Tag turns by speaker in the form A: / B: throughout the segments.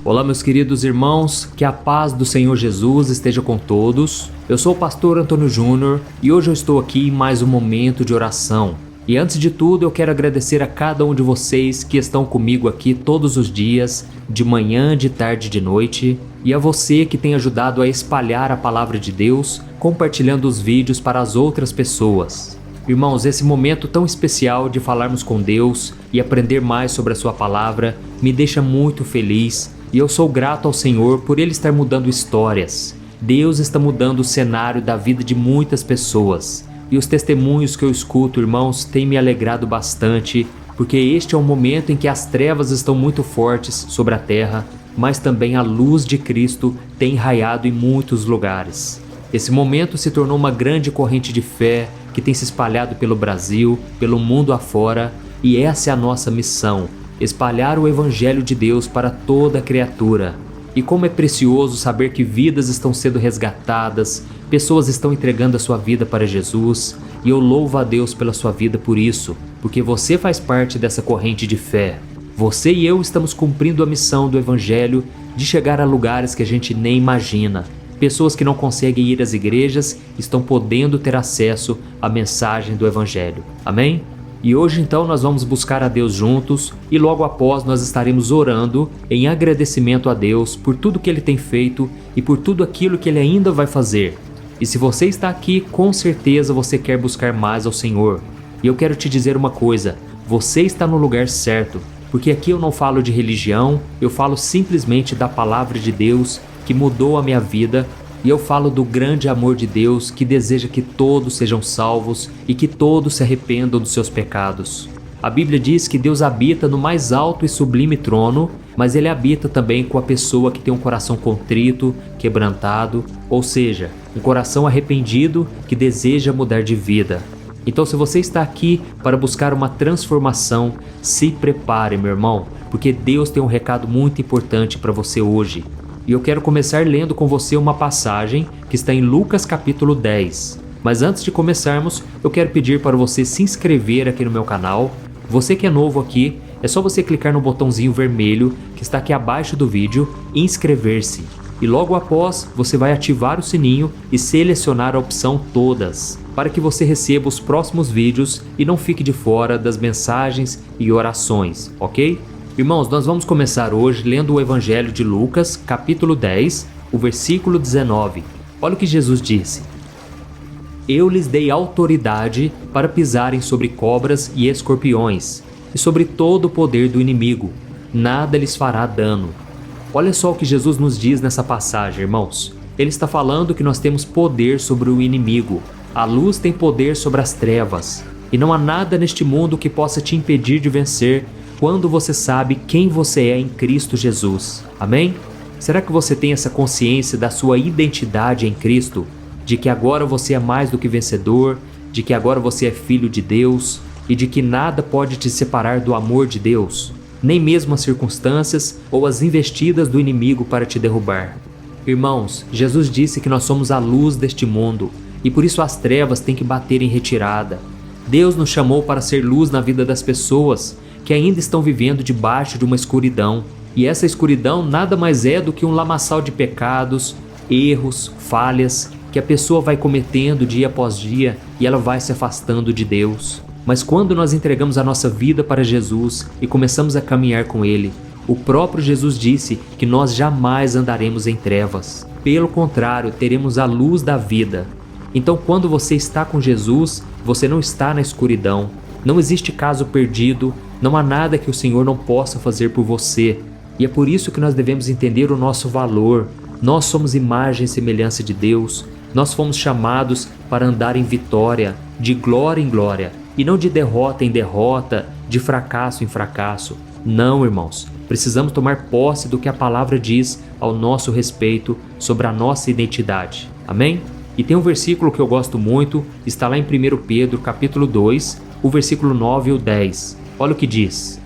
A: Olá, meus queridos irmãos, que a paz do Senhor Jesus esteja com todos. Eu sou o pastor Antônio Júnior e hoje eu estou aqui em mais um momento de oração. E antes de tudo, eu quero agradecer a cada um de vocês que estão comigo aqui todos os dias, de manhã, de tarde e de noite, e a você que tem ajudado a espalhar a palavra de Deus, compartilhando os vídeos para as outras pessoas. Irmãos, esse momento tão especial de falarmos com Deus e aprender mais sobre a sua palavra me deixa muito feliz. E eu sou grato ao Senhor por Ele estar mudando histórias. Deus está mudando o cenário da vida de muitas pessoas. E os testemunhos que eu escuto, irmãos, têm me alegrado bastante, porque este é um momento em que as trevas estão muito fortes sobre a terra, mas também a luz de Cristo tem raiado em muitos lugares. Esse momento se tornou uma grande corrente de fé que tem se espalhado pelo Brasil, pelo mundo afora, e essa é a nossa missão. Espalhar o Evangelho de Deus para toda criatura. E como é precioso saber que vidas estão sendo resgatadas, pessoas estão entregando a sua vida para Jesus, e eu louvo a Deus pela sua vida por isso, porque você faz parte dessa corrente de fé. Você e eu estamos cumprindo a missão do Evangelho de chegar a lugares que a gente nem imagina. Pessoas que não conseguem ir às igrejas estão podendo ter acesso à mensagem do Evangelho. Amém? E hoje então nós vamos buscar a Deus juntos e logo após nós estaremos orando em agradecimento a Deus por tudo que Ele tem feito e por tudo aquilo que Ele ainda vai fazer. E se você está aqui, com certeza você quer buscar mais ao Senhor. E eu quero te dizer uma coisa, você está no lugar certo, porque aqui eu não falo de religião, eu falo simplesmente da palavra de Deus que mudou a minha vida. E eu falo do grande amor de Deus que deseja que todos sejam salvos e que todos se arrependam dos seus pecados. A Bíblia diz que Deus habita no mais alto e sublime trono, mas Ele habita também com a pessoa que tem um coração contrito, quebrantado, ou seja, um coração arrependido que deseja mudar de vida. Então, se você está aqui para buscar uma transformação, se prepare, meu irmão, porque Deus tem um recado muito importante para você hoje. E eu quero começar lendo com você uma passagem que está em Lucas capítulo 10. Mas antes de começarmos, eu quero pedir para você se inscrever aqui no meu canal. Você que é novo aqui, é só você clicar no botãozinho vermelho que está aqui abaixo do vídeo e inscrever-se. E logo após, você vai ativar o sininho e selecionar a opção Todas, para que você receba os próximos vídeos e não fique de fora das mensagens e orações, ok? Irmãos, nós vamos começar hoje lendo o Evangelho de Lucas, capítulo 10, o versículo 19. Olha o que Jesus disse. Eu lhes dei autoridade para pisarem sobre cobras e escorpiões, e sobre todo o poder do inimigo. Nada lhes fará dano. Olha só o que Jesus nos diz nessa passagem, irmãos. Ele está falando que nós temos poder sobre o inimigo. A luz tem poder sobre as trevas. E não há nada neste mundo que possa te impedir de vencer quando você sabe quem você é em Cristo Jesus. Amém? Será que você tem essa consciência da sua identidade em Cristo? De que agora você é mais do que vencedor, de que agora você é filho de Deus e de que nada pode te separar do amor de Deus, nem mesmo as circunstâncias ou as investidas do inimigo para te derrubar. Irmãos, Jesus disse que nós somos a luz deste mundo e por isso as trevas têm que bater em retirada. Deus nos chamou para ser luz na vida das pessoas que ainda estão vivendo debaixo de uma escuridão. E essa escuridão nada mais é do que um lamaçal de pecados, erros, falhas, que a pessoa vai cometendo dia após dia e ela vai se afastando de Deus. Mas quando nós entregamos a nossa vida para Jesus e começamos a caminhar com Ele, o próprio Jesus disse que nós jamais andaremos em trevas. Pelo contrário, teremos a luz da vida. Então, quando você está com Jesus, você não está na escuridão. Não existe caso perdido, não há nada que o Senhor não possa fazer por você. E é por isso que nós devemos entender o nosso valor. Nós somos imagem e semelhança de Deus. Nós fomos chamados para andar em vitória, de glória em glória, e não de derrota em derrota, de fracasso em fracasso. Não, irmãos. Precisamos tomar posse do que a palavra diz ao nosso respeito sobre a nossa identidade. Amém? E tem um versículo que eu gosto muito, está lá em 1 Pedro capítulo 2, o versículo 9 e o 10. Olha o que diz.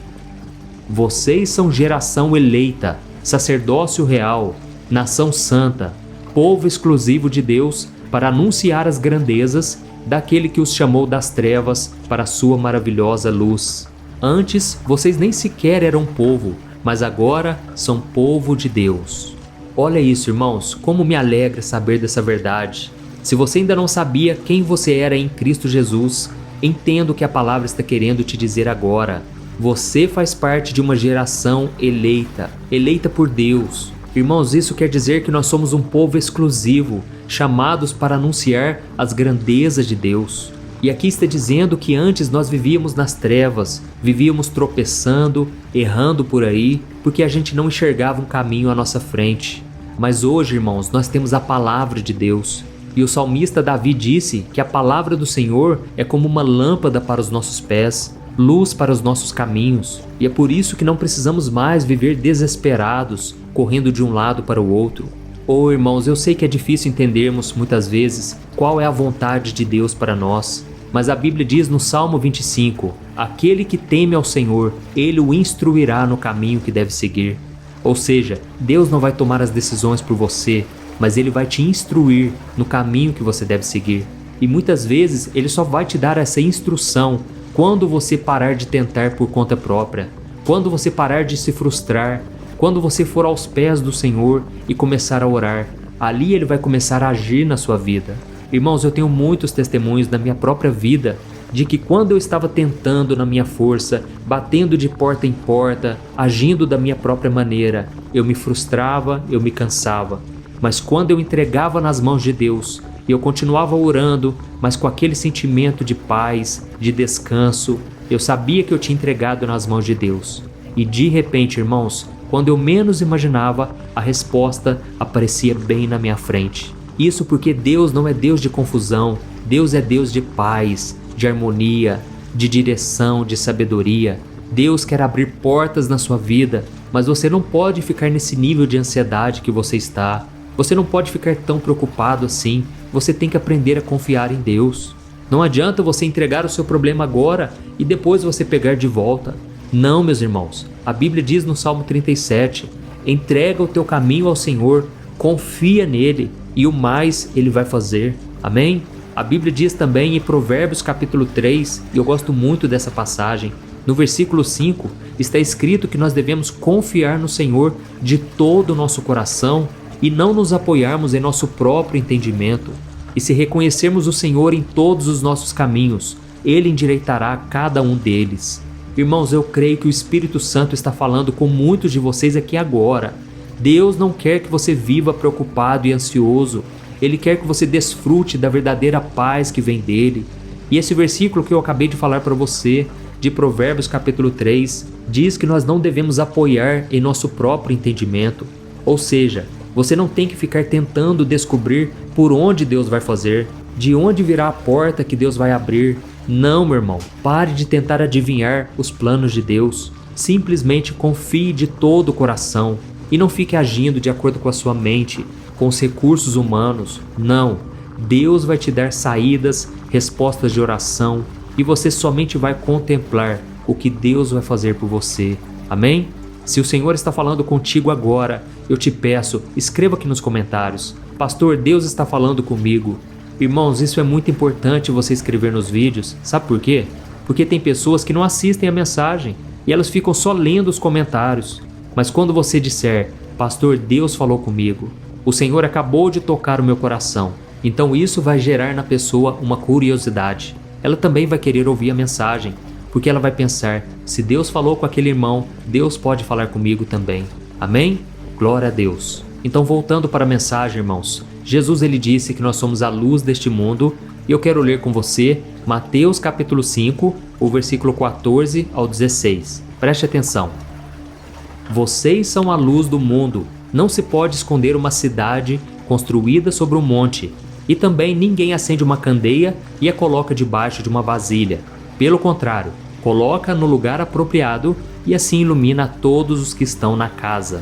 A: Vocês são geração eleita, sacerdócio real, nação santa, povo exclusivo de Deus, para anunciar as grandezas daquele que os chamou das trevas para a sua maravilhosa luz. Antes, vocês nem sequer eram povo, mas agora são povo de Deus. Olha isso, irmãos, como me alegra saber dessa verdade. Se você ainda não sabia quem você era em Cristo Jesus, entenda o que a palavra está querendo te dizer agora. Você faz parte de uma geração eleita, eleita por Deus. Irmãos, isso quer dizer que nós somos um povo exclusivo, chamados para anunciar as grandezas de Deus. E aqui está dizendo que antes nós vivíamos nas trevas, vivíamos tropeçando, errando por aí, porque a gente não enxergava um caminho à nossa frente. Mas hoje, irmãos, nós temos a palavra de Deus. E o salmista Davi disse que a palavra do Senhor é como uma lâmpada para os nossos pés, luz para os nossos caminhos. E é por isso que não precisamos mais viver desesperados, correndo de um lado para o outro. Oh, irmãos, eu sei que é difícil entendermos muitas vezes qual é a vontade de Deus para nós. Mas a Bíblia diz no Salmo 25, aquele que teme ao Senhor, Ele o instruirá no caminho que deve seguir. Ou seja, Deus não vai tomar as decisões por você, mas Ele vai te instruir no caminho que você deve seguir. E muitas vezes Ele só vai te dar essa instrução quando você parar de tentar por conta própria, quando você parar de se frustrar, quando você for aos pés do Senhor e começar a orar. Ali Ele vai começar a agir na sua vida. Irmãos, eu tenho muitos testemunhos da minha própria vida de que quando eu estava tentando na minha força, batendo de porta em porta, agindo da minha própria maneira, eu me frustrava, eu me cansava. Mas quando eu entregava nas mãos de Deus, e eu continuava orando, mas com aquele sentimento de paz, de descanso, eu sabia que eu tinha entregado nas mãos de Deus. E de repente, irmãos, quando eu menos imaginava, a resposta aparecia bem na minha frente. Isso porque Deus não é Deus de confusão, Deus é Deus de paz, de harmonia, de direção, de sabedoria. Deus quer abrir portas na sua vida, mas você não pode ficar nesse nível de ansiedade que você está. Você não pode ficar tão preocupado assim. Você tem que aprender a confiar em Deus. Não adianta você entregar o seu problema agora e depois você pegar de volta. Não, meus irmãos. A Bíblia diz no Salmo 37, entrega o teu caminho ao Senhor, confia nele e o mais Ele vai fazer. Amém? A Bíblia diz também em Provérbios capítulo 3, e eu gosto muito dessa passagem, no versículo 5, está escrito que nós devemos confiar no Senhor de todo o nosso coração e não nos apoiarmos em nosso próprio entendimento. E se reconhecermos o Senhor em todos os nossos caminhos, Ele endireitará cada um deles. Irmãos, eu creio que o Espírito Santo está falando com muitos de vocês aqui agora. Deus não quer que você viva preocupado e ansioso. Ele quer que você desfrute da verdadeira paz que vem dele. E esse versículo que eu acabei de falar para você, de Provérbios capítulo 3, diz que nós não devemos apoiar em nosso próprio entendimento. Ou seja, você não tem que ficar tentando descobrir por onde Deus vai fazer, de onde virá a porta que Deus vai abrir. Não, meu irmão, pare de tentar adivinhar os planos de Deus. Simplesmente confie de todo o coração. E não fique agindo de acordo com a sua mente, com os recursos humanos. Não, Deus vai te dar saídas, respostas de oração, e você somente vai contemplar o que Deus vai fazer por você. Amém? Se o Senhor está falando contigo agora, eu te peço, escreva aqui nos comentários. Pastor, Deus está falando comigo. Irmãos, isso é muito importante você escrever nos vídeos. Sabe por quê? Porque tem pessoas que não assistem a mensagem e elas ficam só lendo os comentários. Mas quando você disser, Pastor, Deus falou comigo, o Senhor acabou de tocar o meu coração, então isso vai gerar na pessoa uma curiosidade. Ela também vai querer ouvir a mensagem, porque ela vai pensar, se Deus falou com aquele irmão, Deus pode falar comigo também. Amém? Glória a Deus. Então, voltando para a mensagem, irmãos, Jesus ele disse que nós somos a luz deste mundo, e eu quero ler com você Mateus capítulo 5, o versículo 14 ao 16. Preste atenção. Vocês são a luz do mundo. Não se pode esconder uma cidade construída sobre um monte. E também ninguém acende uma candeia e a coloca debaixo de uma vasilha. Pelo contrário, coloca no lugar apropriado e assim ilumina todos os que estão na casa.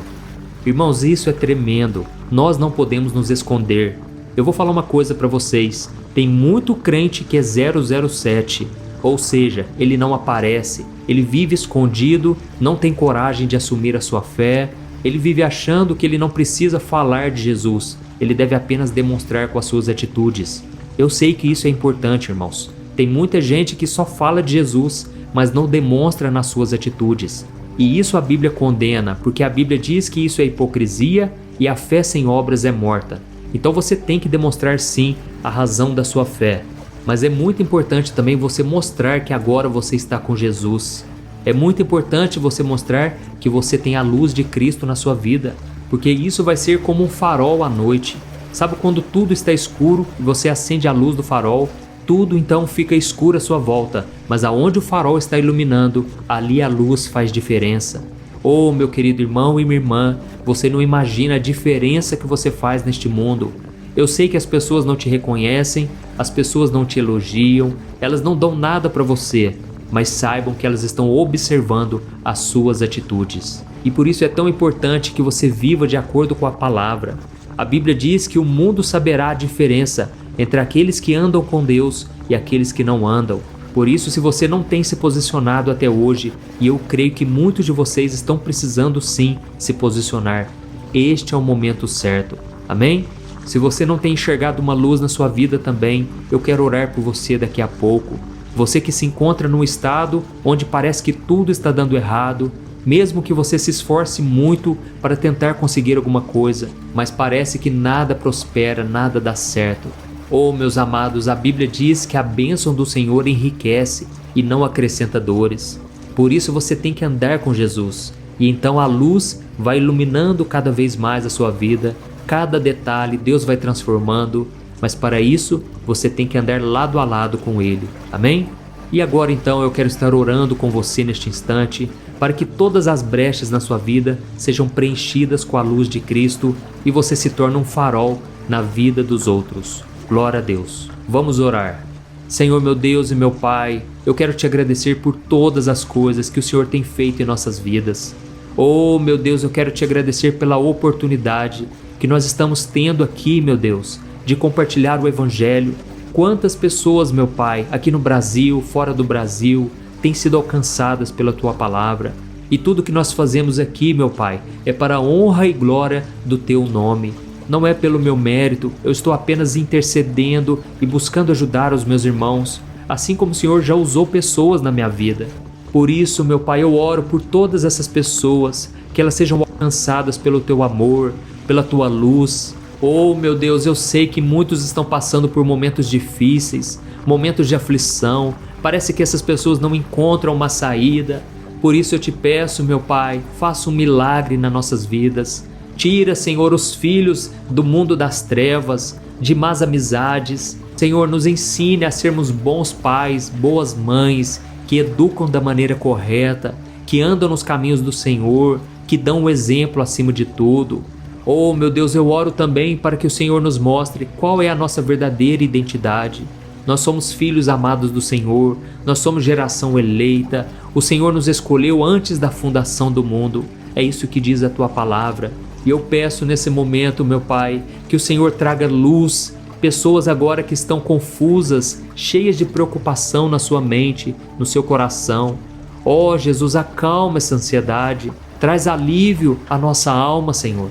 A: Irmãos, isso é tremendo. Nós não podemos nos esconder. Eu vou falar uma coisa para vocês. Tem muito crente que é 007. Ou seja, ele não aparece, ele vive escondido, não tem coragem de assumir a sua fé, ele vive achando que ele não precisa falar de Jesus, ele deve apenas demonstrar com as suas atitudes. Eu sei que isso é importante, irmãos. Tem muita gente que só fala de Jesus, mas não demonstra nas suas atitudes. E isso a Bíblia condena, porque a Bíblia diz que isso é hipocrisia e a fé sem obras é morta. Então você tem que demonstrar sim a razão da sua fé. Mas é muito importante também você mostrar que agora você está com Jesus. É muito importante você mostrar que você tem a luz de Cristo na sua vida, porque isso vai ser como um farol à noite. Sabe quando tudo está escuro e você acende a luz do farol? Tudo então fica escuro à sua volta, mas aonde o farol está iluminando, ali a luz faz diferença. Oh, meu querido irmão e minha irmã, você não imagina a diferença que você faz neste mundo. Eu sei que as pessoas não te reconhecem, as pessoas não te elogiam, elas não dão nada para você, mas saibam que elas estão observando as suas atitudes. E por isso é tão importante que você viva de acordo com a palavra. A Bíblia diz que o mundo saberá a diferença entre aqueles que andam com Deus e aqueles que não andam. Por isso, se você não tem se posicionado até hoje, e eu creio que muitos de vocês estão precisando sim se posicionar, este é o momento certo. Amém? Se você não tem enxergado uma luz na sua vida também, eu quero orar por você daqui a pouco. Você que se encontra num estado onde parece que tudo está dando errado, mesmo que você se esforce muito para tentar conseguir alguma coisa, mas parece que nada prospera, nada dá certo. Oh, meus amados, a Bíblia diz que a bênção do Senhor enriquece e não acrescenta dores. Por isso você tem que andar com Jesus. E então a luz vai iluminando cada vez mais a sua vida. Cada detalhe Deus vai transformando. Mas para isso você tem que andar lado a lado com Ele. Amém? E agora então eu quero estar orando com você neste instante para que todas as brechas na sua vida sejam preenchidas com a luz de Cristo e você se torne um farol na vida dos outros. Glória a Deus. Vamos orar. Senhor, meu Deus e meu Pai, eu quero te agradecer por todas as coisas que o Senhor tem feito em nossas vidas. Oh, meu Deus, eu quero te agradecer pela oportunidade que nós estamos tendo aqui, meu Deus, de compartilhar o Evangelho. Quantas pessoas, meu Pai, aqui no Brasil, fora do Brasil, têm sido alcançadas pela Tua Palavra. E tudo que nós fazemos aqui, meu Pai, é para a honra e glória do Teu nome. Não é pelo meu mérito, eu estou apenas intercedendo e buscando ajudar os meus irmãos, assim como o Senhor já usou pessoas na minha vida. Por isso, meu Pai, eu oro por todas essas pessoas, que elas sejam alcançadas pelo Teu amor, pela Tua luz. Oh, meu Deus, eu sei que muitos estão passando por momentos difíceis, momentos de aflição. Parece que essas pessoas não encontram uma saída. Por isso eu te peço, meu Pai, faça um milagre nas nossas vidas. Tira, Senhor, os filhos do mundo das trevas, de más amizades. Senhor, nos ensine a sermos bons pais, boas mães, que educam da maneira correta, que andam nos caminhos do Senhor, que dão o exemplo acima de tudo. Oh, meu Deus, eu oro também para que o Senhor nos mostre qual é a nossa verdadeira identidade. Nós somos filhos amados do Senhor, nós somos geração eleita, o Senhor nos escolheu antes da fundação do mundo. É isso que diz a Tua Palavra. E eu peço nesse momento, meu Pai, que o Senhor traga luz, pessoas agora que estão confusas, cheias de preocupação na sua mente, no seu coração. Oh, Jesus, acalma essa ansiedade, traz alívio à nossa alma, Senhor.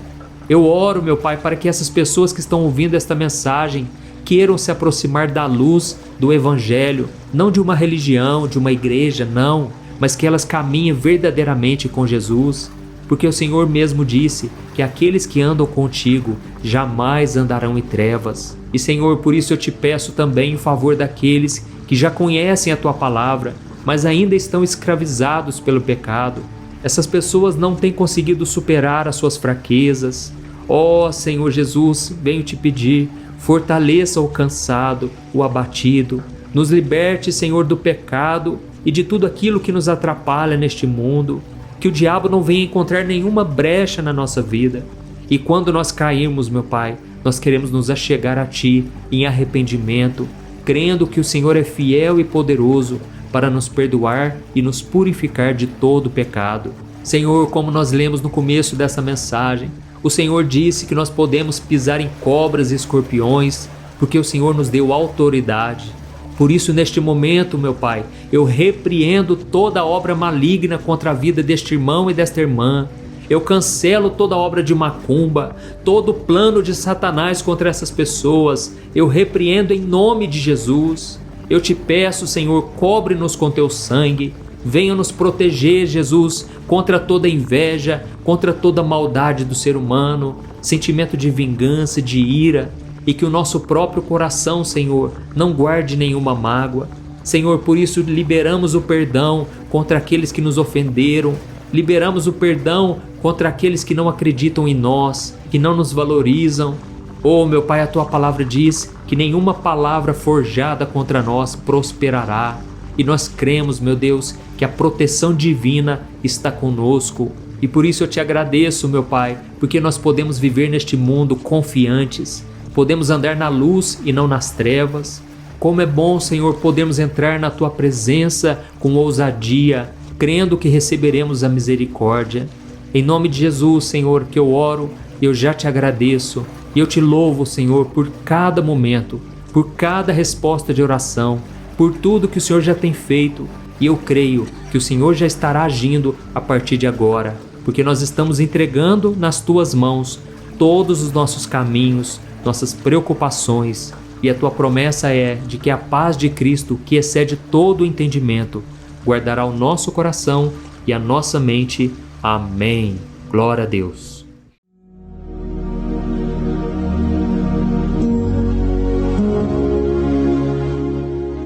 A: Eu oro, meu Pai, para que essas pessoas que estão ouvindo esta mensagem queiram se aproximar da luz do Evangelho, não de uma religião, de uma igreja, não, mas que elas caminhem verdadeiramente com Jesus. Porque o Senhor mesmo disse que aqueles que andam contigo jamais andarão em trevas. E Senhor, por isso eu te peço também em favor daqueles que já conhecem a Tua Palavra, mas ainda estão escravizados pelo pecado. Essas pessoas não têm conseguido superar as suas fraquezas. Ó Senhor Jesus, venho te pedir, fortaleça o cansado, o abatido. Nos liberte, Senhor, do pecado e de tudo aquilo que nos atrapalha neste mundo. Que o diabo não venha encontrar nenhuma brecha na nossa vida. E quando nós cairmos, meu Pai, nós queremos nos achegar a Ti em arrependimento, crendo que o Senhor é fiel e poderoso para nos perdoar e nos purificar de todo pecado. Senhor, como nós lemos no começo dessa mensagem, o Senhor disse que nós podemos pisar em cobras e escorpiões, porque o Senhor nos deu autoridade. Por isso, neste momento, meu Pai, eu repreendo toda obra maligna contra a vida deste irmão e desta irmã. Eu cancelo toda obra de macumba, todo plano de Satanás contra essas pessoas. Eu repreendo em nome de Jesus. Eu te peço, Senhor, cobre-nos com Teu sangue, Venha nos proteger, Jesus, contra toda inveja, contra toda maldade do ser humano, sentimento de vingança, de ira, e que o nosso próprio coração, Senhor, não guarde nenhuma mágoa. Senhor, por isso liberamos o perdão contra aqueles que nos ofenderam, liberamos o perdão contra aqueles que não acreditam em nós, que não nos valorizam. Oh, meu Pai, a Tua palavra diz que nenhuma palavra forjada contra nós prosperará. E nós cremos, meu Deus, que a proteção divina está conosco. E por isso eu te agradeço, meu Pai, porque nós podemos viver neste mundo confiantes, podemos andar na luz e não nas trevas. Como é bom, Senhor, podermos entrar na Tua presença com ousadia, crendo que receberemos a misericórdia. Em nome de Jesus, Senhor, que eu oro, eu já te agradeço. E eu te louvo, Senhor, por cada momento, por cada resposta de oração, por tudo que o Senhor já tem feito. E eu creio que o Senhor já estará agindo a partir de agora, porque nós estamos entregando nas Tuas mãos todos os nossos caminhos, nossas preocupações. E a Tua promessa é de que a paz de Cristo, que excede todo o entendimento, guardará o nosso coração e a nossa mente. Amém. Glória a Deus.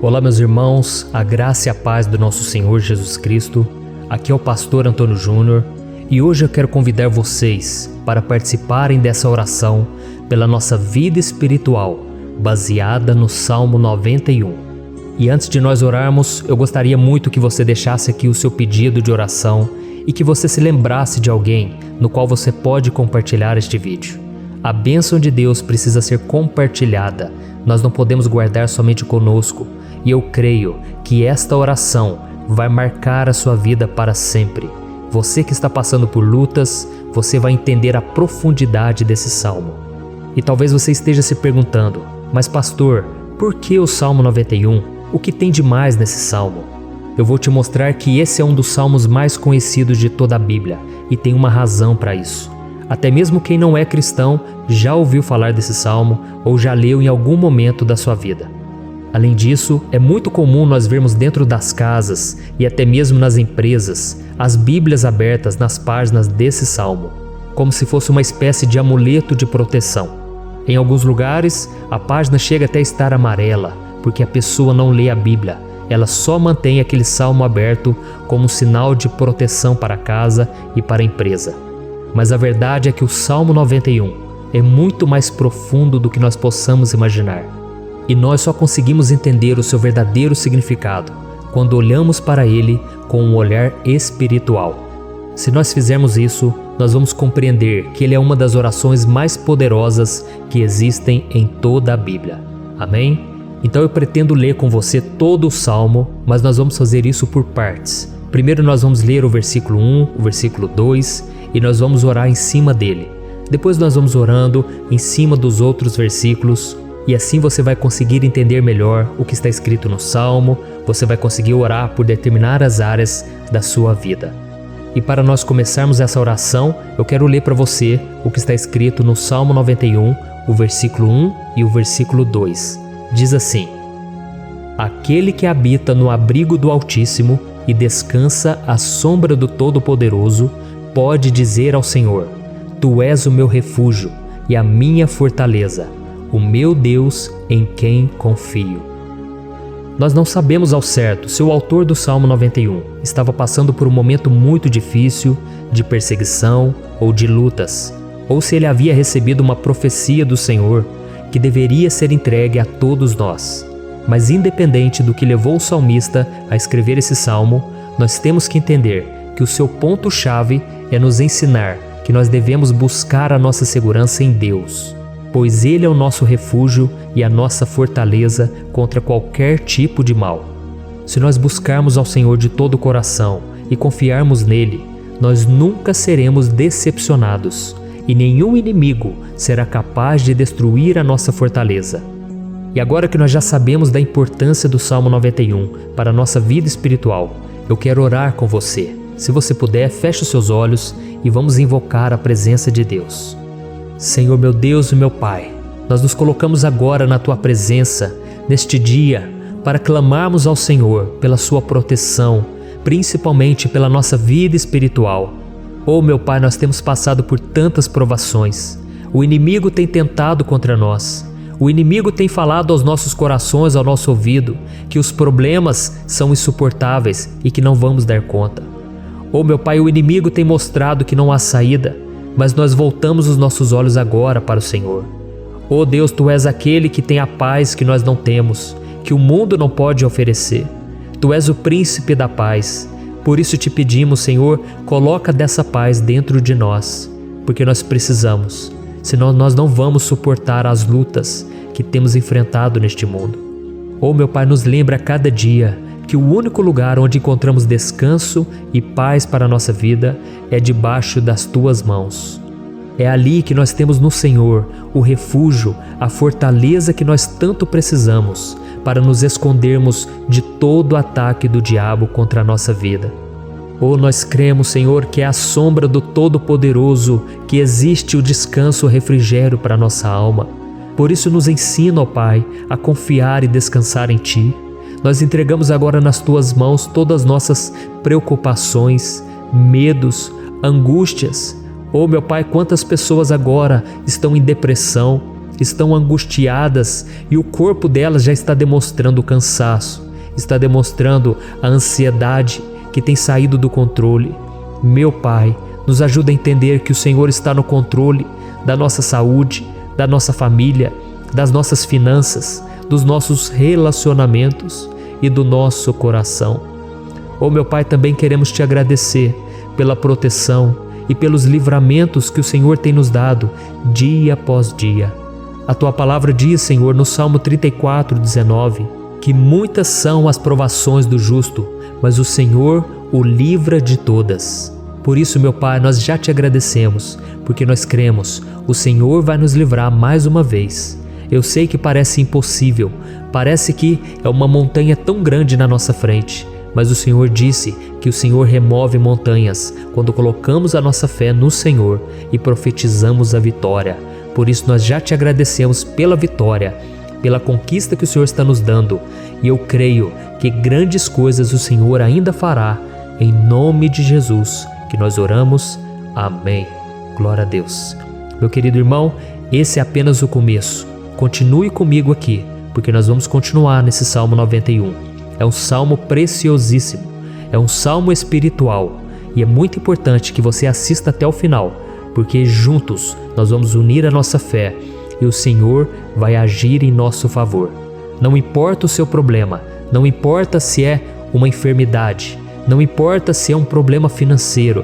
A: Olá, meus irmãos, a graça e a paz do nosso Senhor Jesus Cristo. Aqui é o pastor Antônio Júnior e hoje eu quero convidar vocês para participarem dessa oração pela nossa vida espiritual, baseada no Salmo 91. E antes de nós orarmos, eu gostaria muito que você deixasse aqui o seu pedido de oração e que você se lembrasse de alguém no qual você pode compartilhar este vídeo. A bênção de Deus precisa ser compartilhada, nós não podemos guardar somente conosco. E eu creio que esta oração vai marcar a sua vida para sempre. Você que está passando por lutas, você vai entender a profundidade desse salmo. E talvez você esteja se perguntando, mas pastor, por que o Salmo 91? O que tem de mais nesse salmo? Eu vou te mostrar que esse é um dos salmos mais conhecidos de toda a Bíblia e tem uma razão para isso. Até mesmo quem não é cristão já ouviu falar desse salmo ou já leu em algum momento da sua vida. Além disso, é muito comum nós vermos dentro das casas e até mesmo nas empresas as Bíblias abertas nas páginas desse salmo, como se fosse uma espécie de amuleto de proteção. Em alguns lugares, a página chega até a estar amarela, porque a pessoa não lê a Bíblia, ela só mantém aquele salmo aberto como sinal de proteção para a casa e para a empresa. Mas a verdade é que o Salmo 91 é muito mais profundo do que nós possamos imaginar. E nós só conseguimos entender o seu verdadeiro significado quando olhamos para ele com um olhar espiritual. Se nós fizermos isso, nós vamos compreender que ele é uma das orações mais poderosas que existem em toda a Bíblia. Amém? Então eu pretendo ler com você todo o Salmo, mas nós vamos fazer isso por partes. Primeiro nós vamos ler o versículo 1, o versículo 2 e nós vamos orar em cima dele. Depois nós vamos orando em cima dos outros versículos. E assim você vai conseguir entender melhor o que está escrito no Salmo, você vai conseguir orar por determinadas áreas da sua vida. E para nós começarmos essa oração, eu quero ler para você o que está escrito no Salmo 91, o versículo 1 e o versículo 2. Diz assim: Aquele que habita no abrigo do Altíssimo e descansa à sombra do Todo-Poderoso, pode dizer ao Senhor: Tu és o meu refúgio e a minha fortaleza, o meu Deus em quem confio. Nós não sabemos ao certo se o autor do Salmo 91 estava passando por um momento muito difícil, de perseguição ou de lutas, ou se ele havia recebido uma profecia do Senhor que deveria ser entregue a todos nós. Mas independente do que levou o salmista a escrever esse salmo, nós temos que entender que o seu ponto-chave é nos ensinar que nós devemos buscar a nossa segurança em Deus, pois Ele é o nosso refúgio e a nossa fortaleza contra qualquer tipo de mal. Se nós buscarmos ao Senhor de todo o coração e confiarmos nele, nós nunca seremos decepcionados e nenhum inimigo será capaz de destruir a nossa fortaleza. E agora que nós já sabemos da importância do Salmo 91 para a nossa vida espiritual, eu quero orar com você. Se você puder, feche os seus olhos e vamos invocar a presença de Deus. Senhor, meu Deus e meu Pai, nós nos colocamos agora na Tua presença, neste dia, para clamarmos ao Senhor pela Sua proteção, principalmente pela nossa vida espiritual. Oh, meu Pai, nós temos passado por tantas provações. O inimigo tem tentado contra nós. O inimigo tem falado aos nossos corações, ao nosso ouvido, que os problemas são insuportáveis e que não vamos dar conta. Oh, meu Pai, o inimigo tem mostrado que não há saída, mas nós voltamos os nossos olhos agora para o Senhor. Oh Deus, Tu és aquele que tem a paz que nós não temos, que o mundo não pode oferecer. Tu és o príncipe da paz. Por isso te pedimos, Senhor, coloca dessa paz dentro de nós, porque nós precisamos, senão nós não vamos suportar as lutas que temos enfrentado neste mundo. Oh, meu Pai, nos lembra a cada dia que o único lugar onde encontramos descanso e paz para a nossa vida é debaixo das Tuas mãos. É ali que nós temos no Senhor o refúgio, a fortaleza que nós tanto precisamos para nos escondermos de todo ataque do diabo contra a nossa vida. Oh, nós cremos, Senhor, que é à sombra do Todo-Poderoso que existe o descanso, o refrigério para a nossa alma. Por isso nos ensina, ó Pai, a confiar e descansar em Ti. Nós entregamos agora nas Tuas mãos todas as nossas preocupações, medos, angústias. Oh, meu Pai, quantas pessoas agora estão em depressão, estão angustiadas e o corpo delas já está demonstrando o cansaço, está demonstrando a ansiedade que tem saído do controle. Meu Pai, nos ajuda a entender que o Senhor está no controle da nossa saúde, da nossa família, das nossas finanças, dos nossos relacionamentos e do nosso coração. Oh, meu Pai, também queremos Te agradecer pela proteção e pelos livramentos que o Senhor tem nos dado dia após dia. A Tua palavra diz, Senhor, no Salmo 34:19, que muitas são as provações do justo, mas o Senhor o livra de todas. Por isso, meu Pai, nós já Te agradecemos, porque nós cremos, o Senhor vai nos livrar mais uma vez. Eu sei que parece impossível, parece que é uma montanha tão grande na nossa frente, mas o Senhor disse que o Senhor remove montanhas quando colocamos a nossa fé no Senhor e profetizamos a vitória. Por isso nós já Te agradecemos pela vitória, pela conquista que o Senhor está nos dando, e eu creio que grandes coisas o Senhor ainda fará, em nome de Jesus, que nós oramos. Amém. Glória a Deus. Meu querido irmão, esse é apenas o começo. Continue comigo aqui, porque nós vamos continuar nesse Salmo 91. É um salmo preciosíssimo, é um salmo espiritual, e é muito importante que você assista até o final, porque juntos nós vamos unir a nossa fé e o Senhor vai agir em nosso favor. Não importa o seu problema, não importa se é uma enfermidade, não importa se é um problema financeiro,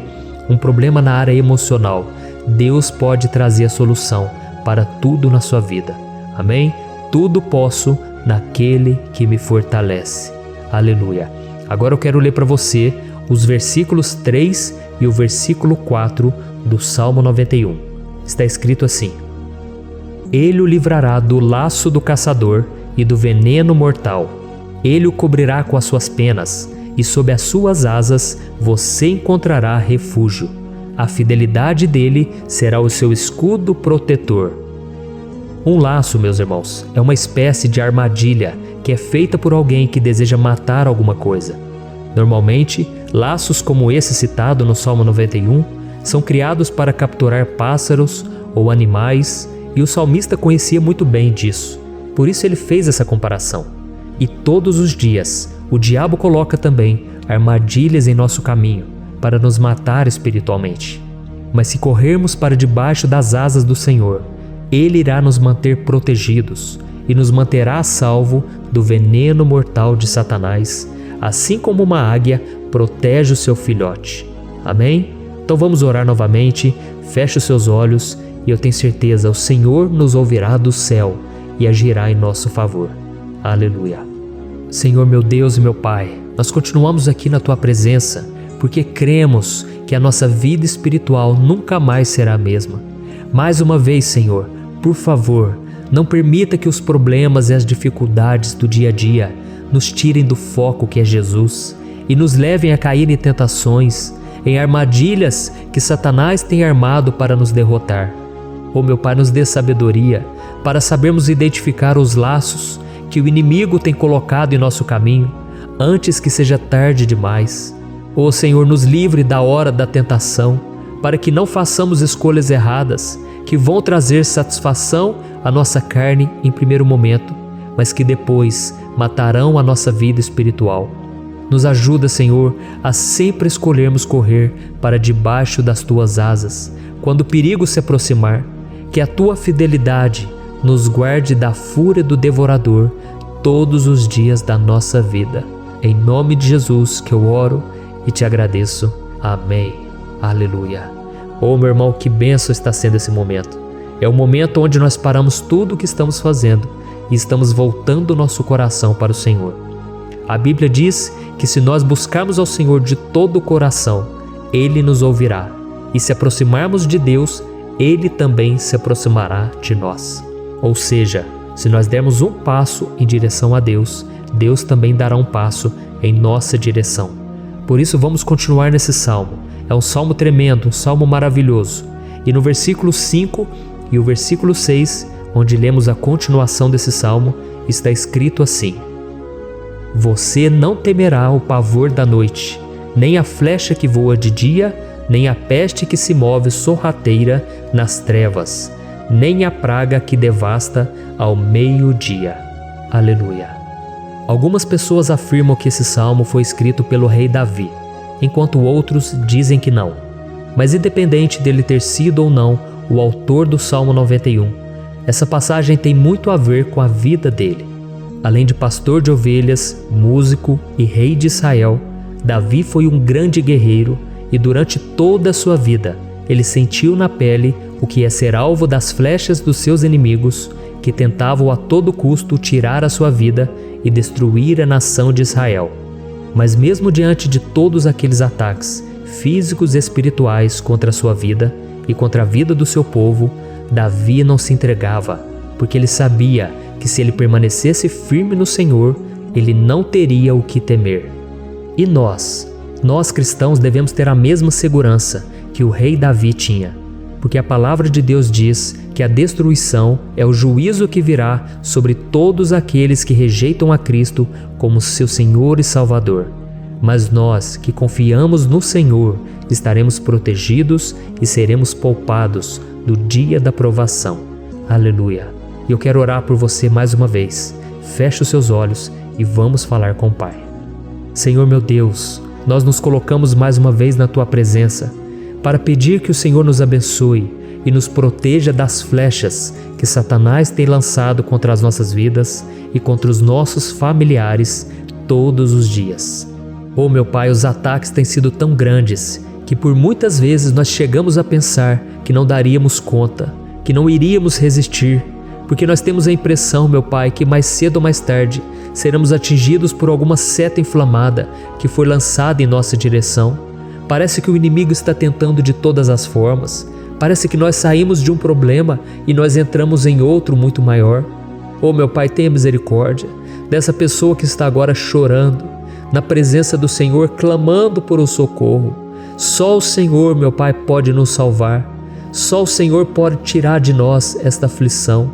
A: um problema na área emocional, Deus pode trazer a solução para tudo na sua vida. Amém? Tudo posso naquele que me fortalece. Aleluia. Agora eu quero ler para você os versículos 3 e o versículo 4 do Salmo 91. Está escrito assim: Ele o livrará do laço do caçador e do veneno mortal. Ele o cobrirá com as suas penas, e sob as suas asas você encontrará refúgio. A fidelidade dele será o seu escudo protetor. Um laço, meus irmãos, é uma espécie de armadilha que é feita por alguém que deseja matar alguma coisa. Normalmente, laços como esse citado no Salmo 91 são criados para capturar pássaros ou animais, e o salmista conhecia muito bem disso. Por isso ele fez essa comparação. E todos os dias, o diabo coloca também armadilhas em nosso caminho para nos matar espiritualmente. Mas se corrermos para debaixo das asas do Senhor, Ele irá nos manter protegidos e nos manterá a salvo do veneno mortal de Satanás, assim como uma águia protege o seu filhote. Amém? Então vamos orar novamente, feche os seus olhos e eu tenho certeza, o Senhor nos ouvirá do céu e agirá em nosso favor. Aleluia. Senhor, meu Deus e meu Pai, nós continuamos aqui na Tua presença porque cremos que a nossa vida espiritual nunca mais será a mesma. Mais uma vez, Senhor, por favor, não permita que os problemas e as dificuldades do dia a dia nos tirem do foco que é Jesus e nos levem a cair em tentações, em armadilhas que Satanás tem armado para nos derrotar. Oh, meu Pai, nos dê sabedoria para sabermos identificar os laços que o inimigo tem colocado em nosso caminho antes que seja tarde demais. Ó Senhor, nos livre da hora da tentação, para que não façamos escolhas erradas, que vão trazer satisfação à nossa carne em primeiro momento, mas que depois matarão a nossa vida espiritual. Nos ajuda, Senhor, a sempre escolhermos correr para debaixo das Tuas asas, quando o perigo se aproximar, que a Tua fidelidade nos guarde da fúria do devorador todos os dias da nossa vida. Em nome de Jesus que eu oro e te agradeço. Amém. Aleluia. Oh, meu irmão, que bênção está sendo esse momento. É o momento onde nós paramos tudo o que estamos fazendo e estamos voltando o nosso coração para o Senhor. A Bíblia diz que se nós buscarmos ao Senhor de todo o coração, Ele nos ouvirá. E se aproximarmos de Deus, Ele também se aproximará de nós. Ou seja, se nós dermos um passo em direção a Deus, Deus também dará um passo em nossa direção. Por isso vamos continuar nesse salmo. É um salmo tremendo, um salmo maravilhoso. E no versículo 5 e o versículo 6, onde lemos a continuação desse salmo, está escrito assim: Você não temerá o pavor da noite, nem a flecha que voa de dia, nem a peste que se move sorrateira nas trevas, nem a praga que devasta ao meio-dia. Aleluia. Algumas pessoas afirmam que esse salmo foi escrito pelo rei Davi, enquanto outros dizem que não. Mas independente dele ter sido ou não o autor do Salmo 91, essa passagem tem muito a ver com a vida dele. Além de pastor de ovelhas, músico e rei de Israel, Davi foi um grande guerreiro e durante toda a sua vida ele sentiu na pele o que é ser alvo das flechas dos seus inimigos, que tentavam a todo custo tirar a sua vida e destruir a nação de Israel. Mas mesmo diante de todos aqueles ataques físicos e espirituais contra a sua vida e contra a vida do seu povo, Davi não se entregava, porque ele sabia que se ele permanecesse firme no Senhor, ele não teria o que temer. E nós cristãos devemos ter a mesma segurança que o rei Davi tinha, porque a palavra de Deus diz que a destruição é o juízo que virá sobre todos aqueles que rejeitam a Cristo como seu Senhor e Salvador. Mas nós que confiamos no Senhor estaremos protegidos e seremos poupados do dia da provação. Aleluia. E eu quero orar por você mais uma vez. Feche os seus olhos e vamos falar com o Pai. Senhor meu Deus, nós nos colocamos mais uma vez na Tua presença para pedir que o Senhor nos abençoe e nos proteja das flechas que Satanás tem lançado contra as nossas vidas e contra os nossos familiares todos os dias. Oh meu Pai, os ataques têm sido tão grandes que por muitas vezes nós chegamos a pensar que não daríamos conta, que não iríamos resistir, porque nós temos a impressão, meu Pai, que mais cedo ou mais tarde seremos atingidos por alguma seta inflamada que foi lançada em nossa direção. Parece que o inimigo está tentando de todas as formas. Parece que nós saímos de um problema e nós entramos em outro muito maior. Oh meu Pai, tenha misericórdia dessa pessoa que está agora chorando, na presença do Senhor, clamando por um socorro. Só o Senhor, meu Pai, pode nos salvar. Só o Senhor pode tirar de nós esta aflição.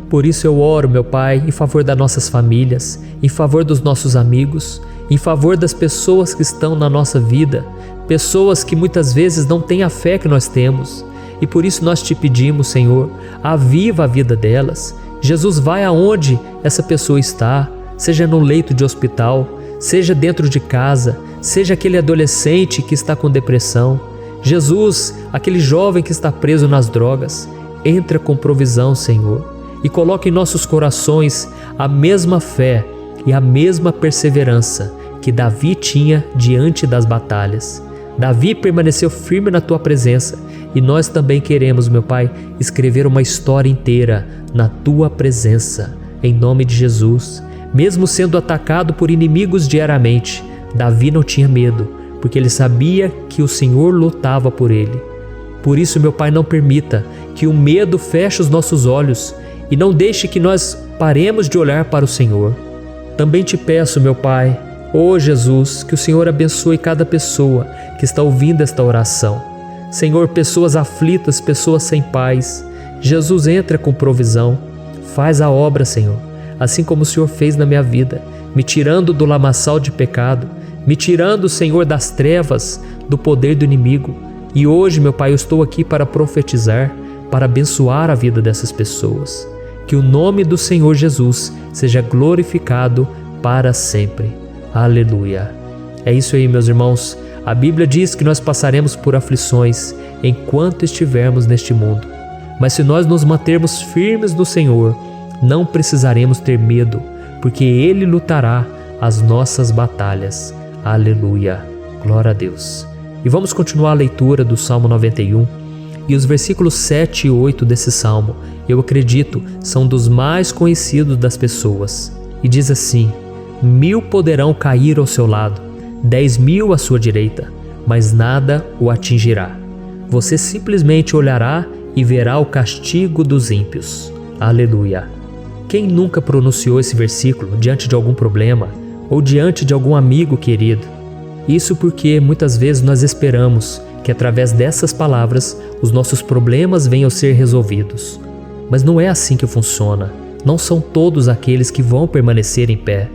A: Por isso eu oro, meu Pai, em favor das nossas famílias, em favor dos nossos amigos, em favor das pessoas que estão na nossa vida, pessoas que muitas vezes não têm a fé que nós temos. E por isso nós te pedimos, Senhor, aviva a vida delas. Jesus, vai aonde essa pessoa está, seja no leito de hospital, seja dentro de casa, seja aquele adolescente que está com depressão. Jesus, aquele jovem que está preso nas drogas, entra com provisão, Senhor, e coloca em nossos corações a mesma fé e a mesma perseverança que Davi tinha diante das batalhas. Davi permaneceu firme na Tua presença e nós também queremos, meu Pai, escrever uma história inteira na Tua presença, em nome de Jesus. Mesmo sendo atacado por inimigos diariamente, Davi não tinha medo, porque ele sabia que o Senhor lutava por ele. Por isso, meu Pai, não permita que o medo feche os nossos olhos e não deixe que nós paremos de olhar para o Senhor. Também te peço, meu Pai, ó Jesus, que o Senhor abençoe cada pessoa que está ouvindo esta oração. Senhor, pessoas aflitas, pessoas sem paz. Jesus, entra com provisão. Faz a obra, Senhor, assim como o Senhor fez na minha vida, me tirando do lamaçal de pecado, me tirando, Senhor, das trevas, do poder do inimigo. E hoje, meu Pai, eu estou aqui para profetizar, para abençoar a vida dessas pessoas. Que o nome do Senhor Jesus seja glorificado para sempre. Aleluia. É isso aí, meus irmãos. A Bíblia diz que nós passaremos por aflições enquanto estivermos neste mundo. Mas se nós nos mantermos firmes no Senhor, não precisaremos ter medo, porque Ele lutará as nossas batalhas. Aleluia. Glória a Deus. E vamos continuar a leitura do Salmo 91. E os versículos 7 e 8 desse salmo, eu acredito, são dos mais conhecidos das pessoas. E diz assim: 1000 poderão cair ao seu lado, 10.000 à sua direita, mas nada o atingirá. Você simplesmente olhará e verá o castigo dos ímpios. Aleluia. Quem nunca pronunciou esse versículo diante de algum problema ou diante de algum amigo querido? Isso porque muitas vezes nós esperamos que através dessas palavras os nossos problemas venham a ser resolvidos. Mas não é assim que funciona. Não são todos aqueles que vão permanecer em pé.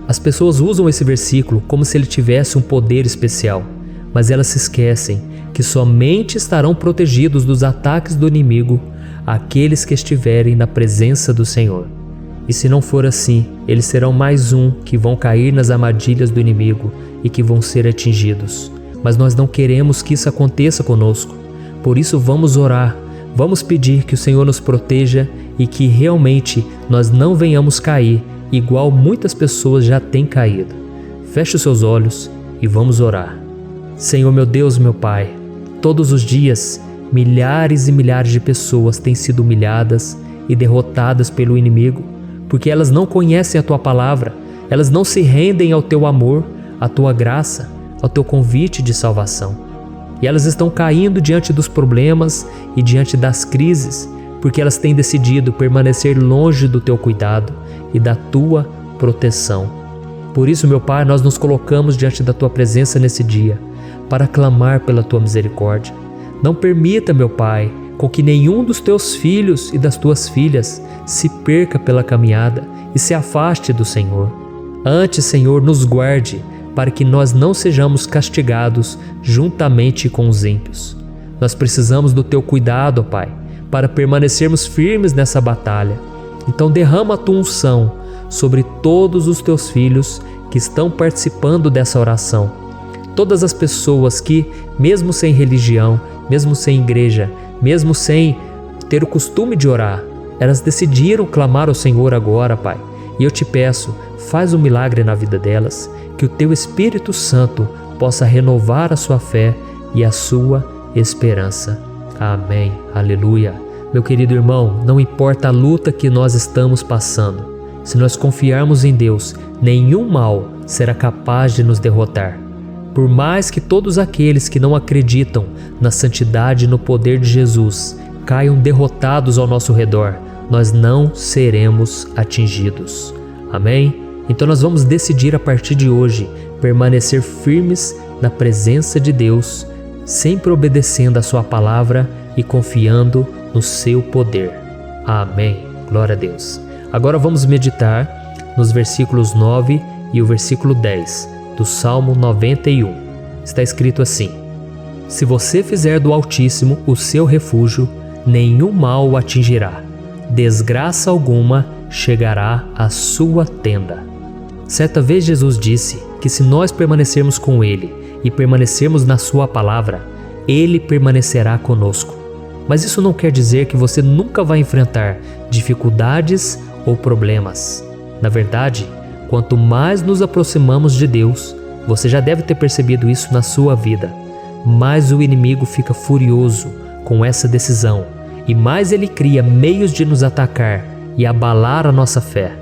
A: As pessoas usam esse versículo como se ele tivesse um poder especial, mas elas se esquecem que somente estarão protegidos dos ataques do inimigo aqueles que estiverem na presença do Senhor. E se não for assim, eles serão mais um que vão cair nas armadilhas do inimigo e que vão ser atingidos. Mas nós não queremos que isso aconteça conosco. Por isso vamos orar, vamos pedir que o Senhor nos proteja e que realmente nós não venhamos cair igual muitas pessoas já têm caído. Feche os seus olhos e vamos orar. Senhor, meu Deus, meu Pai, todos os dias milhares e milhares de pessoas têm sido humilhadas e derrotadas pelo inimigo, porque elas não conhecem a Tua palavra, elas não se rendem ao Teu amor, à Tua graça, ao Teu convite de salvação. E elas estão caindo diante dos problemas e diante das crises, porque elas têm decidido permanecer longe do Teu cuidado e da Tua proteção. Por isso, meu Pai, nós nos colocamos diante da Tua presença nesse dia, para clamar pela Tua misericórdia. Não permita, meu Pai, com que nenhum dos Teus filhos e das Tuas filhas se perca pela caminhada e se afaste do Senhor. Antes, Senhor, nos guarde, para que nós não sejamos castigados juntamente com os ímpios. Nós precisamos do Teu cuidado, ó Pai, para permanecermos firmes nessa batalha. Então derrama a Tua unção sobre todos os Teus filhos que estão participando dessa oração. Todas as pessoas que, mesmo sem religião, mesmo sem igreja, mesmo sem ter o costume de orar, elas decidiram clamar ao Senhor agora, Pai. E eu te peço, faz um milagre na vida delas, que o Teu Espírito Santo possa renovar a sua fé e a sua esperança. Amém. Aleluia. Meu querido irmão, não importa a luta que nós estamos passando, se nós confiarmos em Deus, nenhum mal será capaz de nos derrotar. Por mais que todos aqueles que não acreditam na santidade e no poder de Jesus caiam derrotados ao nosso redor, nós não seremos atingidos. Amém? Então nós vamos decidir a partir de hoje permanecer firmes na presença de Deus, sempre obedecendo a Sua palavra e confiando no Seu poder. Amém. Glória a Deus. Agora vamos meditar nos versículos 9 e o versículo 10 do Salmo 91. Está escrito assim: Se você fizer do Altíssimo o seu refúgio, nenhum mal o atingirá, desgraça alguma chegará à sua tenda. Certa vez Jesus disse que se nós permanecermos com Ele e permanecermos na Sua palavra, Ele permanecerá conosco. Mas isso não quer dizer que você nunca vai enfrentar dificuldades ou problemas. Na verdade, quanto mais nos aproximamos de Deus, você já deve ter percebido isso na sua vida, mais o inimigo fica furioso com essa decisão e mais ele cria meios de nos atacar e abalar a nossa fé.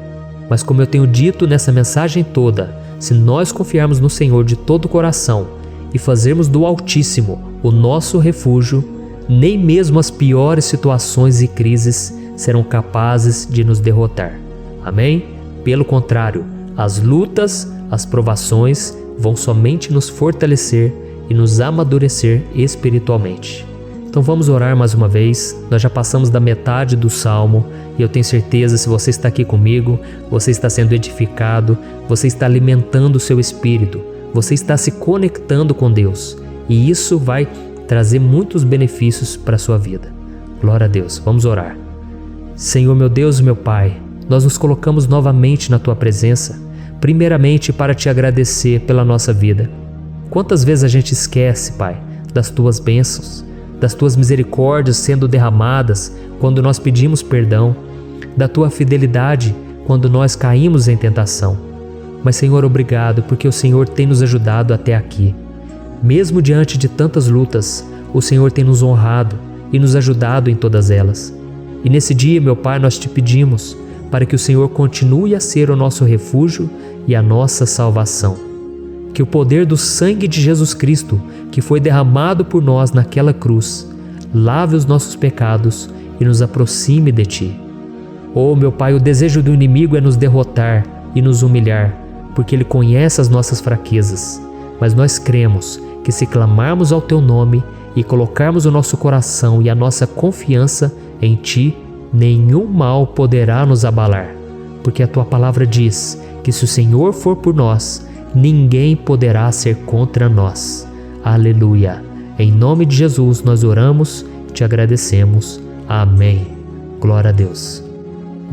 A: Mas como eu tenho dito nessa mensagem toda, se nós confiarmos no Senhor de todo o coração e fazermos do Altíssimo o nosso refúgio, nem mesmo as piores situações e crises serão capazes de nos derrotar. Amém? Pelo contrário, as lutas, as provações vão somente nos fortalecer e nos amadurecer espiritualmente. Então vamos orar mais uma vez. Nós já passamos da metade do Salmo e eu tenho certeza, se você está aqui comigo, você está sendo edificado, você está alimentando o seu espírito, Você está se conectando com Deus e isso vai trazer muitos benefícios para a sua vida. Glória a Deus. Vamos orar. Senhor, meu Deus e meu Pai, nós nos colocamos novamente na Tua presença, primeiramente para Te agradecer pela nossa vida. Quantas vezes a gente esquece, Pai, das Tuas bênçãos, das Tuas misericórdias sendo derramadas quando nós pedimos perdão, da Tua fidelidade quando nós caímos em tentação. Mas, Senhor, obrigado, porque o Senhor tem nos ajudado até aqui. Mesmo diante de tantas lutas, o Senhor tem nos honrado e nos ajudado em todas elas. E nesse dia, meu Pai, nós Te pedimos para que o Senhor continue a ser o nosso refúgio e a nossa salvação. Que o poder do sangue de Jesus Cristo, que foi derramado por nós naquela cruz, lave os nossos pecados e nos aproxime de Ti. Oh, meu Pai, o desejo do inimigo é nos derrotar e nos humilhar, porque ele conhece as nossas fraquezas. Mas nós cremos que se clamarmos ao Teu nome e colocarmos o nosso coração e a nossa confiança em Ti, nenhum mal poderá nos abalar. Porque a Tua palavra diz que se o Senhor for por nós, ninguém poderá ser contra nós. Aleluia. Em nome de Jesus nós oramos e Te agradecemos. Amém. Glória a Deus.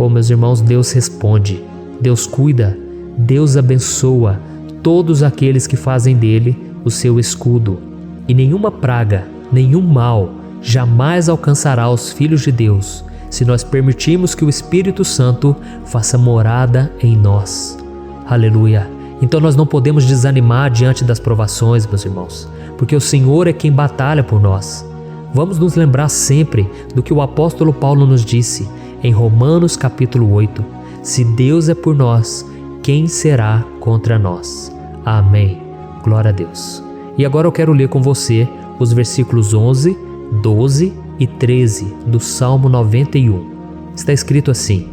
A: Oh, meus irmãos, Deus responde, Deus cuida, Deus abençoa todos aqueles que fazem dele o seu escudo. E nenhuma praga, nenhum mal jamais alcançará os filhos de Deus, se nós permitirmos que o Espírito Santo faça morada em nós. Aleluia. Então nós não podemos desanimar diante das provações, meus irmãos, porque o Senhor é quem batalha por nós. Vamos nos lembrar sempre do que o apóstolo Paulo nos disse em Romanos capítulo 8. Se Deus é por nós, quem será contra nós? Amém. Glória a Deus. E agora eu quero ler com você os versículos 11, 12 e 13 do Salmo 91. Está escrito assim: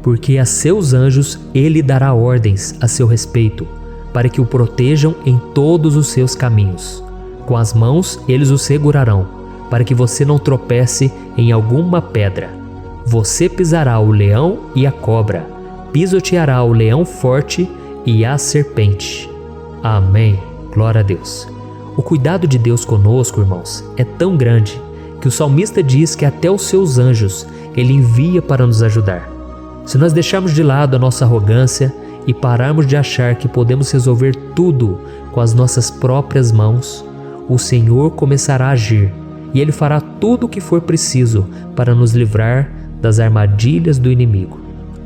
A: Porque a seus anjos ele dará ordens a seu respeito, para que o protejam em todos os seus caminhos. Com as mãos eles o segurarão, para que você não tropece em alguma pedra. Você pisará o leão e a cobra, pisoteará o leão forte e a serpente. Amém. Glória a Deus. O cuidado de Deus conosco, irmãos, é tão grande que o salmista diz que até os seus anjos ele envia para nos ajudar. Se nós deixarmos de lado a nossa arrogância e pararmos de achar que podemos resolver tudo com as nossas próprias mãos, o Senhor começará a agir e Ele fará tudo o que for preciso para nos livrar das armadilhas do inimigo.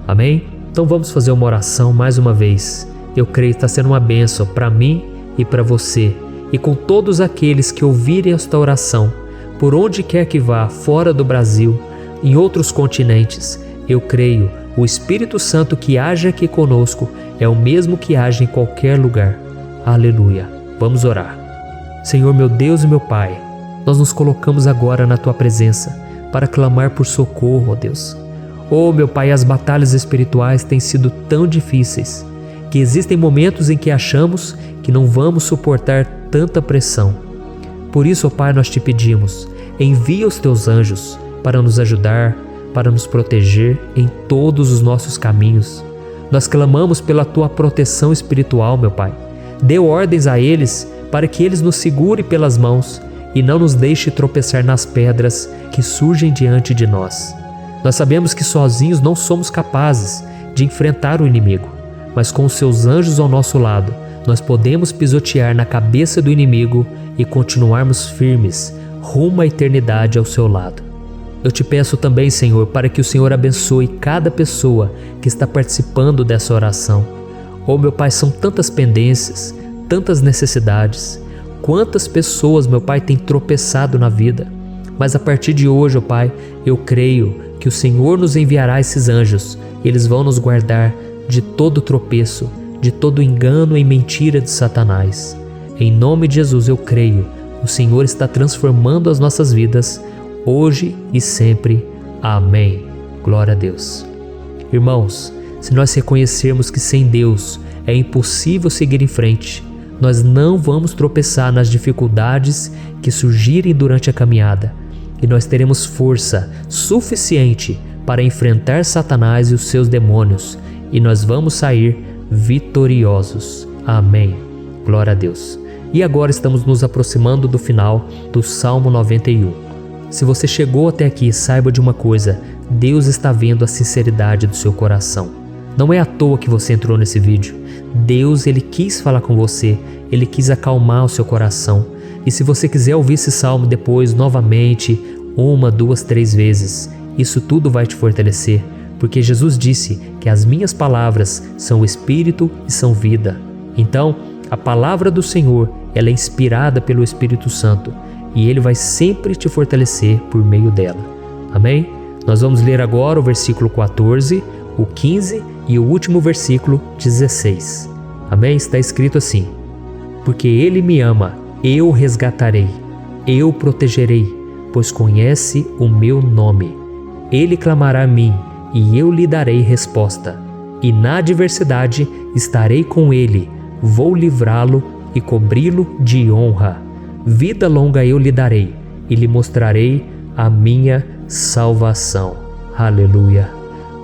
A: Amém? Então vamos fazer uma oração mais uma vez. Eu creio que está sendo uma bênção para mim e para você, e com todos aqueles que ouvirem esta oração, por onde quer que vá, fora do Brasil, em outros continentes. Eu creio, o Espírito Santo que age aqui conosco é o mesmo que age em qualquer lugar. Aleluia. Vamos orar. Senhor, meu Deus e meu Pai, nós nos colocamos agora na Tua presença para clamar por socorro, ó Deus. Oh, meu Pai, as batalhas espirituais têm sido tão difíceis que existem momentos em que achamos que não vamos suportar tanta pressão. Por isso, ó Pai, nós Te pedimos, envia os Teus anjos para nos ajudar, para nos proteger em todos os nossos caminhos. Nós clamamos pela Tua proteção espiritual, meu Pai. Dê ordens a eles para que eles nos segurem pelas mãos e não nos deixe tropeçar nas pedras que surgem diante de nós. Nós sabemos que sozinhos não somos capazes de enfrentar o inimigo, mas com os Seus anjos ao nosso lado, nós podemos pisotear na cabeça do inimigo e continuarmos firmes rumo à eternidade ao Seu lado. Eu Te peço também, Senhor, para que o Senhor abençoe cada pessoa que está participando dessa oração. Oh, meu Pai, são tantas pendências, tantas necessidades. Quantas pessoas, meu Pai, têm tropeçado na vida. Mas a partir de hoje, ó Pai, eu creio que o Senhor nos enviará esses anjos. Eles vão nos guardar de todo tropeço, de todo engano e mentira de Satanás. Em nome de Jesus eu creio, o Senhor está transformando as nossas vidas, hoje e sempre. Amém. Glória a Deus. Irmãos, se nós reconhecermos que sem Deus é impossível seguir em frente, nós não vamos tropeçar nas dificuldades que surgirem durante a caminhada, e nós teremos força suficiente para enfrentar Satanás e os seus demônios, e nós vamos sair vitoriosos. Amém. Glória a Deus. E agora estamos nos aproximando do final do Salmo 91. Se você chegou até aqui, saiba de uma coisa: Deus está vendo a sinceridade do seu coração. Não é à toa que você entrou nesse vídeo. Deus, Ele quis falar com você, Ele quis acalmar o seu coração. E se você quiser ouvir esse salmo depois, novamente, 1, 2, 3 vezes, isso tudo vai te fortalecer, porque Jesus disse que as minhas palavras são espírito e são vida. Então, a palavra do Senhor, ela é inspirada pelo Espírito Santo e Ele vai sempre te fortalecer por meio dela. Amém? Nós vamos ler agora o versículo 14, o 15 e o último versículo 16. Amém? Está escrito assim: porque Ele me ama, eu o resgatarei, eu o protegerei, pois conhece o meu nome. Ele clamará a mim e eu lhe darei resposta. E na adversidade estarei com ele, vou livrá-lo e cobri-lo de honra. Vida longa eu lhe darei e lhe mostrarei a minha salvação. Aleluia!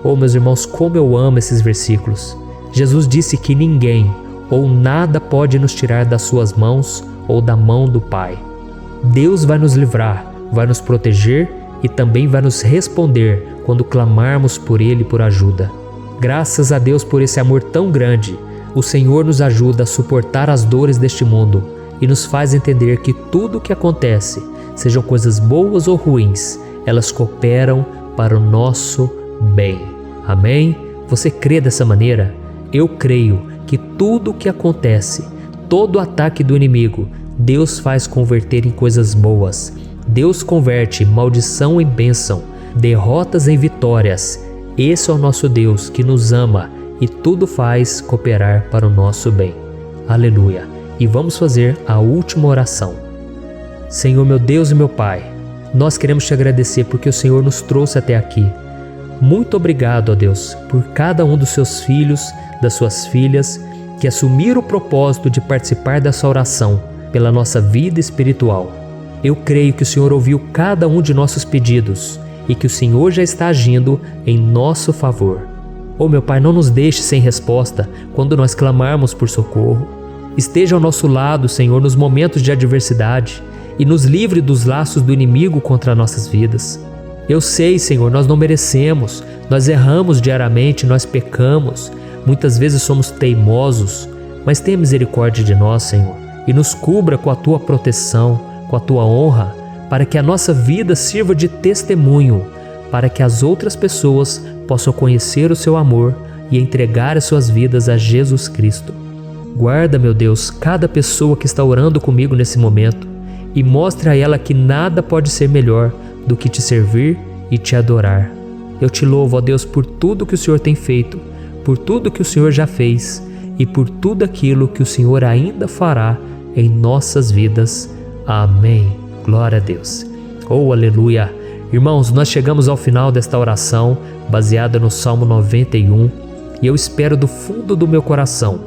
A: Oh, meus irmãos, como eu amo esses versículos. Jesus disse que ninguém ou nada pode nos tirar das suas mãos ou da mão do Pai. Deus vai nos livrar, vai nos proteger e também vai nos responder quando clamarmos por Ele por ajuda. Graças a Deus por esse amor tão grande, o Senhor nos ajuda a suportar as dores deste mundo e nos faz entender que tudo o que acontece, sejam coisas boas ou ruins, elas cooperam para o nosso bem. Amém? Você crê dessa maneira? Eu creio que tudo o que acontece, todo ataque do inimigo, Deus faz converter em coisas boas. Deus converte maldição em bênção, derrotas em vitórias. Esse é o nosso Deus que nos ama e tudo faz cooperar para o nosso bem. Aleluia! E vamos fazer a última oração. Senhor, meu Deus e meu Pai, nós queremos te agradecer porque o Senhor nos trouxe até aqui. Muito obrigado, ó Deus, por cada um dos seus filhos, das suas filhas, que assumiram o propósito de participar dessa oração pela nossa vida espiritual. Eu creio que o Senhor ouviu cada um de nossos pedidos e que o Senhor já está agindo em nosso favor. Oh, meu Pai, não nos deixe sem resposta quando nós clamarmos por socorro. Esteja ao nosso lado, Senhor, nos momentos de adversidade e nos livre dos laços do inimigo contra nossas vidas. Eu sei, Senhor, nós não merecemos, nós erramos diariamente, nós pecamos, muitas vezes somos teimosos, mas tenha misericórdia de nós, Senhor, e nos cubra com a Tua proteção, com a Tua honra, para que a nossa vida sirva de testemunho, para que as outras pessoas possam conhecer o Seu amor e entregar as suas vidas a Jesus Cristo. Guarda, meu Deus, cada pessoa que está orando comigo nesse momento e mostre a ela que nada pode ser melhor do que te servir e te adorar. Eu te louvo, ó Deus, por tudo que o Senhor tem feito, por tudo que o Senhor já fez e por tudo aquilo que o Senhor ainda fará em nossas vidas. Amém. Glória a Deus. Oh, aleluia. Irmãos, nós chegamos ao final desta oração baseada no Salmo 91 e eu espero do fundo do meu coração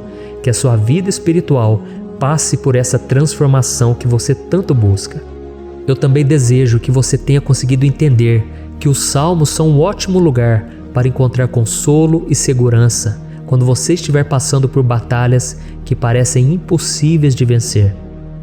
A: que a sua vida espiritual passe por essa transformação que você tanto busca. Eu também desejo que você tenha conseguido entender que os salmos são um ótimo lugar para encontrar consolo e segurança quando você estiver passando por batalhas que parecem impossíveis de vencer.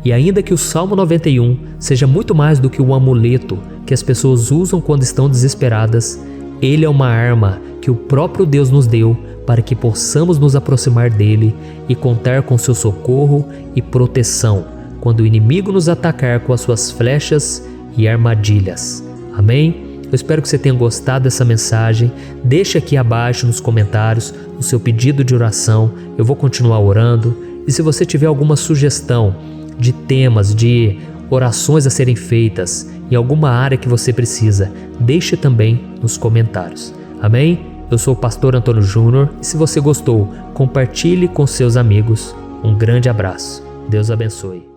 A: E ainda que o Salmo 91 seja muito mais do que um amuleto que as pessoas usam quando estão desesperadas, ele é uma arma que o próprio Deus nos deu para que possamos nos aproximar dele e contar com seu socorro e proteção quando o inimigo nos atacar com as suas flechas e armadilhas. Amém? Eu espero que você tenha gostado dessa mensagem. Deixe aqui abaixo nos comentários o seu pedido de oração. Eu vou continuar orando. E se você tiver alguma sugestão de temas, de orações a serem feitas em alguma área que você precisa, deixe também nos comentários. Amém? Eu sou o pastor Antônio Júnior e se você gostou, compartilhe com seus amigos. Um grande abraço. Deus abençoe.